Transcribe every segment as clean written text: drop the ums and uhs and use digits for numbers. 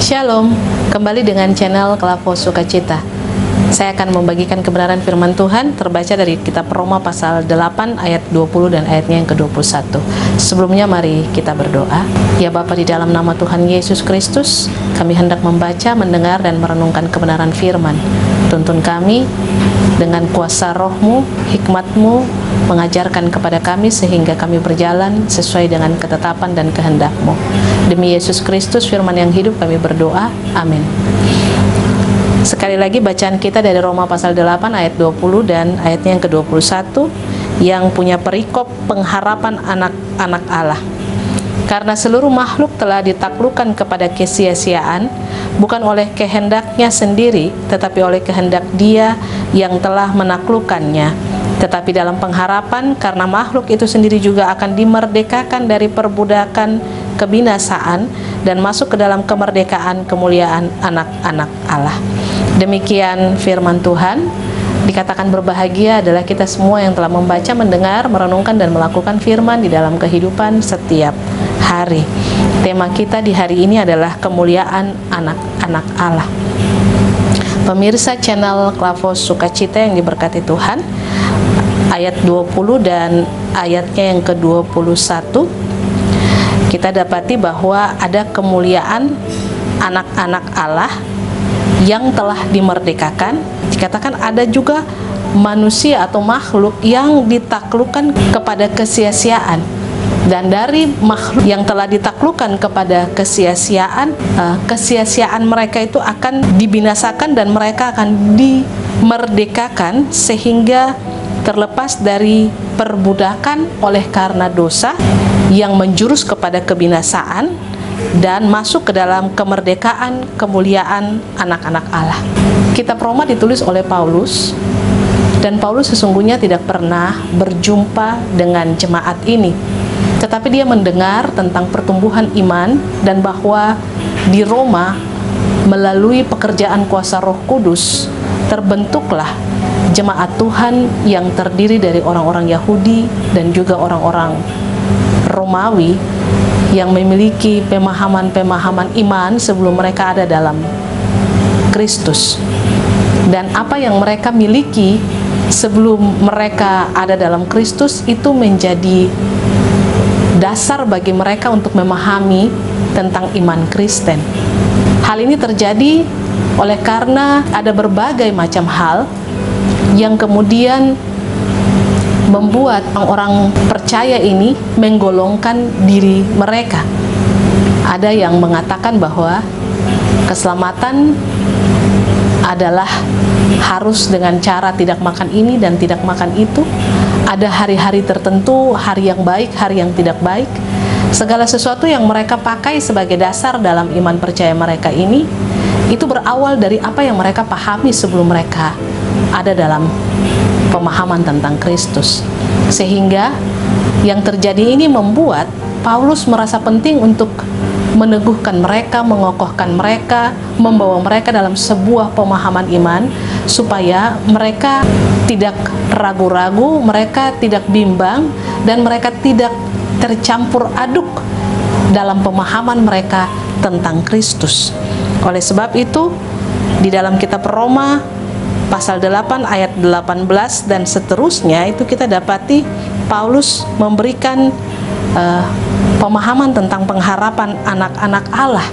Shalom, kembali dengan channel Klavo Sukacita. Saya akan membagikan kebenaran firman Tuhan terbaca dari kitab Roma pasal 8 ayat 20 dan ayatnya yang ke-21. Sebelumnya mari kita berdoa. Ya Bapa, di dalam nama Tuhan Yesus Kristus, kami hendak membaca, mendengar dan merenungkan kebenaran firman. Tuntun kami dengan kuasa Roh-Mu, hikmat-Mu, mengajarkan kepada kami sehingga kami berjalan sesuai dengan ketetapan dan kehendak-Mu. Demi Yesus Kristus, firman yang hidup, kami berdoa. Amin. Sekali lagi bacaan kita dari Roma pasal 8 ayat 20 dan ayatnya yang ke-21 yang punya perikop pengharapan anak-anak Allah. Karena seluruh makhluk telah ditaklukkan kepada kesia-siaan, bukan oleh kehendaknya sendiri, tetapi oleh kehendak Dia yang telah menaklukkannya. Tetapi dalam pengharapan, karena makhluk itu sendiri juga akan dimerdekakan dari perbudakan kebinasaan dan masuk ke dalam kemerdekaan kemuliaan anak-anak Allah. Demikian firman Tuhan. Dikatakan berbahagia adalah kita semua yang telah membaca, mendengar, merenungkan dan melakukan firman di dalam kehidupan setiap hari. Tema kita di hari ini adalah kemuliaan anak-anak Allah. Pemirsa channel Klavo Sukacita yang diberkati Tuhan, ayat 20 dan ayatnya yang ke-21 kita dapati bahwa ada kemuliaan anak-anak Allah yang telah dimerdekakan. Dikatakan ada juga manusia atau makhluk yang ditaklukkan kepada kesia-siaan. Dan dari makhluk yang telah ditaklukkan kepada kesia-siaan, kesia-siaan mereka itu akan dibinasakan dan mereka akan dimerdekakan sehingga terlepas dari perbudakan oleh karena dosa yang menjurus kepada kebinasaan dan masuk ke dalam kemerdekaan kemuliaan anak-anak Allah. Kitab Roma ditulis oleh Paulus, dan Paulus sesungguhnya tidak pernah berjumpa dengan jemaat ini, tetapi dia mendengar tentang pertumbuhan iman dan bahwa di Roma melalui pekerjaan kuasa Roh Kudus terbentuklah jemaat Tuhan yang terdiri dari orang-orang Yahudi dan juga orang-orang Romawi yang memiliki pemahaman-pemahaman iman sebelum mereka ada dalam Kristus. Dan apa yang mereka miliki sebelum mereka ada dalam Kristus itu menjadi dasar bagi mereka untuk memahami tentang iman Kristen. Hal ini terjadi oleh karena ada berbagai macam hal yang kemudian membuat orang-orang percaya ini menggolongkan diri mereka. Ada yang mengatakan bahwa keselamatan adalah harus dengan cara tidak makan ini dan tidak makan itu. Ada hari-hari tertentu, hari yang baik, hari yang tidak baik. Segala sesuatu yang mereka pakai sebagai dasar dalam iman percaya mereka ini, itu berawal dari apa yang mereka pahami sebelum mereka ada dalam pemahaman tentang Kristus. Sehingga yang terjadi ini membuat Paulus merasa penting untuk meneguhkan mereka, mengokohkan mereka, membawa mereka dalam sebuah pemahaman iman supaya mereka tidak ragu-ragu, mereka tidak bimbang, dan mereka tidak tercampur aduk dalam pemahaman mereka tentang Kristus. Oleh sebab itu, di dalam kitab Roma pasal 8 ayat 18 dan seterusnya itu kita dapati Paulus memberikan pemahaman tentang pengharapan anak-anak Allah,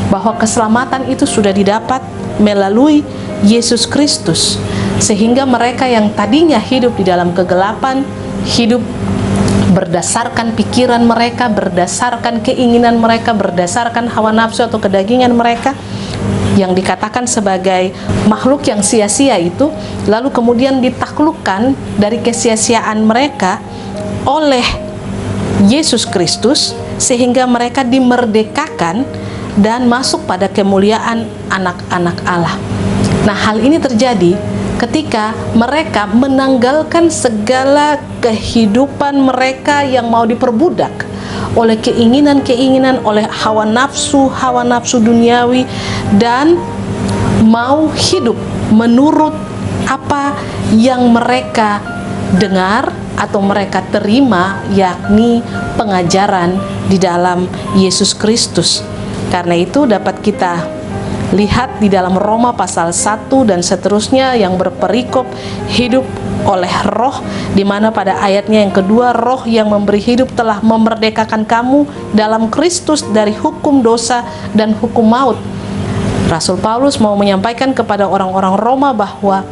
bahwa keselamatan itu sudah didapat melalui Yesus Kristus, sehingga mereka yang tadinya hidup di dalam kegelapan, hidup berdasarkan pikiran mereka, berdasarkan keinginan mereka, berdasarkan hawa nafsu atau kedagingan mereka, yang dikatakan sebagai makhluk yang sia-sia itu, lalu kemudian ditaklukkan dari kesia-siaan mereka oleh Yesus Kristus, sehingga mereka dimerdekakan dan masuk pada kemuliaan anak-anak Allah. Nah, hal ini terjadi ketika mereka menanggalkan segala kehidupan mereka yang mau diperbudak oleh keinginan-keinginan, oleh hawa nafsu duniawi, dan mau hidup menurut apa yang mereka dengar atau mereka terima, yakni pengajaran di dalam Yesus Kristus. Karena itu dapat kita Lihat di dalam Roma pasal 1 dan seterusnya yang berperikop hidup oleh roh, di mana pada ayatnya yang kedua, roh yang memberi hidup telah memerdekakan kamu dalam Kristus dari hukum dosa dan hukum maut. Rasul Paulus mau menyampaikan kepada orang-orang Roma bahwa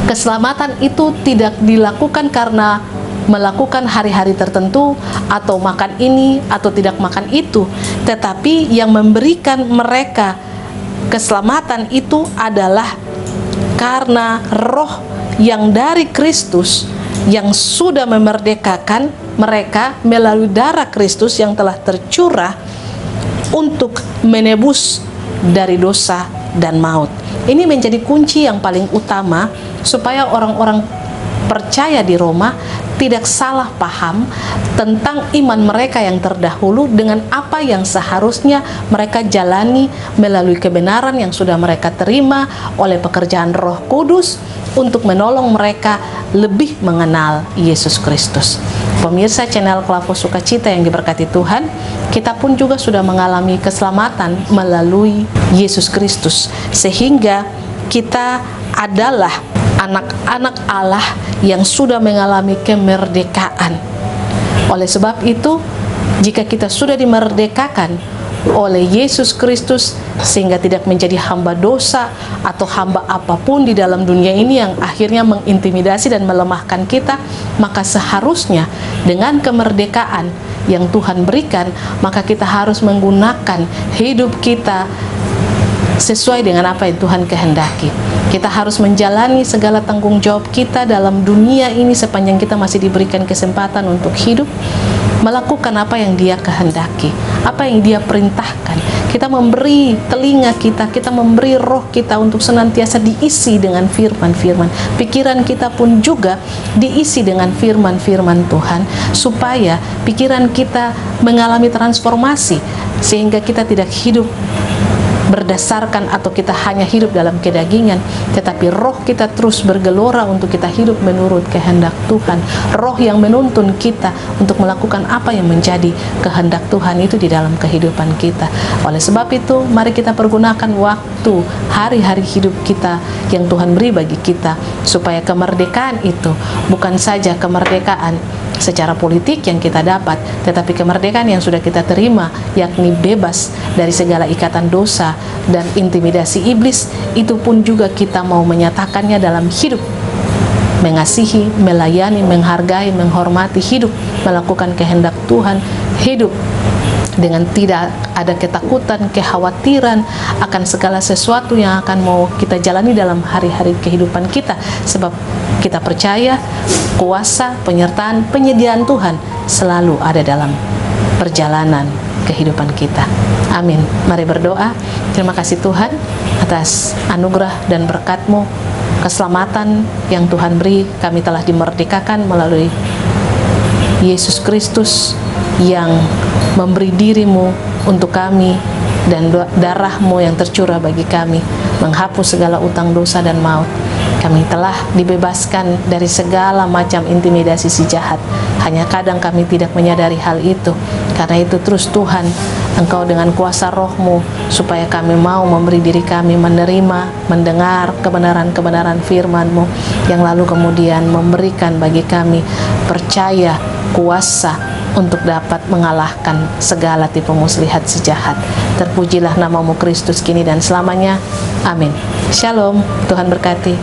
keselamatan itu tidak dilakukan karena melakukan hari-hari tertentu atau makan ini atau tidak makan itu, tetapi yang memberikan mereka keselamatan itu adalah karena roh yang dari Kristus yang sudah memerdekakan mereka melalui darah Kristus yang telah tercurah untuk menebus dari dosa dan maut. Ini menjadi kunci yang paling utama supaya orang-orang percaya di Roma tidak salah paham tentang iman mereka yang terdahulu dengan apa yang seharusnya mereka jalani melalui kebenaran yang sudah mereka terima oleh pekerjaan Roh Kudus untuk menolong mereka lebih mengenal Yesus Kristus. Pemirsa channel Kelapo Sukacita yang diberkati Tuhan, kita pun juga sudah mengalami keselamatan melalui Yesus Kristus, sehingga kita adalah anak-anak Allah yang sudah mengalami kemerdekaan. Oleh sebab itu, jika kita sudah dimerdekakan oleh Yesus Kristus sehingga tidak menjadi hamba dosa atau hamba apapun di dalam dunia ini yang akhirnya mengintimidasi dan melemahkan kita, maka seharusnya dengan kemerdekaan yang Tuhan berikan, maka kita harus menggunakan hidup kita sesuai dengan apa yang Tuhan kehendaki. Kita harus menjalani segala tanggung jawab kita dalam dunia ini sepanjang kita masih diberikan kesempatan untuk hidup, melakukan apa yang Dia kehendaki, apa yang Dia perintahkan. Kita memberi telinga kita, kita memberi roh kita untuk senantiasa diisi dengan firman-firman. Pikiran kita pun juga diisi dengan firman-firman Tuhan, supaya pikiran kita mengalami transformasi, sehingga kita tidak hidup berdasarkan atau kita hanya hidup dalam kedagingan, tetapi roh kita terus bergelora untuk kita hidup menurut kehendak Tuhan. Roh yang menuntun kita untuk melakukan apa yang menjadi kehendak Tuhan itu di dalam kehidupan kita. Oleh sebab itu, mari kita pergunakan waktu hari-hari hidup kita yang Tuhan beri bagi kita, supaya kemerdekaan itu bukan saja kemerdekaan secara politik yang kita dapat, tetapi kemerdekaan yang sudah kita terima, yakni bebas dari segala ikatan dosa dan intimidasi iblis, itu pun juga kita mau menyatakannya dalam hidup, mengasihi, melayani, menghargai, menghormati, hidup melakukan kehendak Tuhan, hidup dengan tidak ada ketakutan, kekhawatiran akan segala sesuatu yang akan mau kita jalani dalam hari-hari kehidupan kita, sebab kita percaya kuasa, penyertaan, penyediaan Tuhan selalu ada dalam perjalanan kehidupan kita. Amin. Mari berdoa. Terima kasih Tuhan atas anugerah dan berkat-Mu, keselamatan yang Tuhan beri. Kami telah dimerdekakan melalui Yesus Kristus yang memberi diri-Mu untuk kami, dan darah-Mu yang tercurah bagi kami, menghapus segala utang dosa dan maut. Kami telah dibebaskan dari segala macam intimidasi si jahat. Hanya kadang kami tidak menyadari hal itu. Karena itu terus Tuhan, Engkau dengan kuasa Roh-Mu, supaya kami mau memberi diri kami menerima, mendengar kebenaran-kebenaran firman-Mu, yang lalu kemudian memberikan bagi kami percaya, kuasa untuk dapat mengalahkan segala tipu muslihat si jahat. Terpujilah nama-Mu Kristus kini dan selamanya. Amin. Shalom. Tuhan berkati.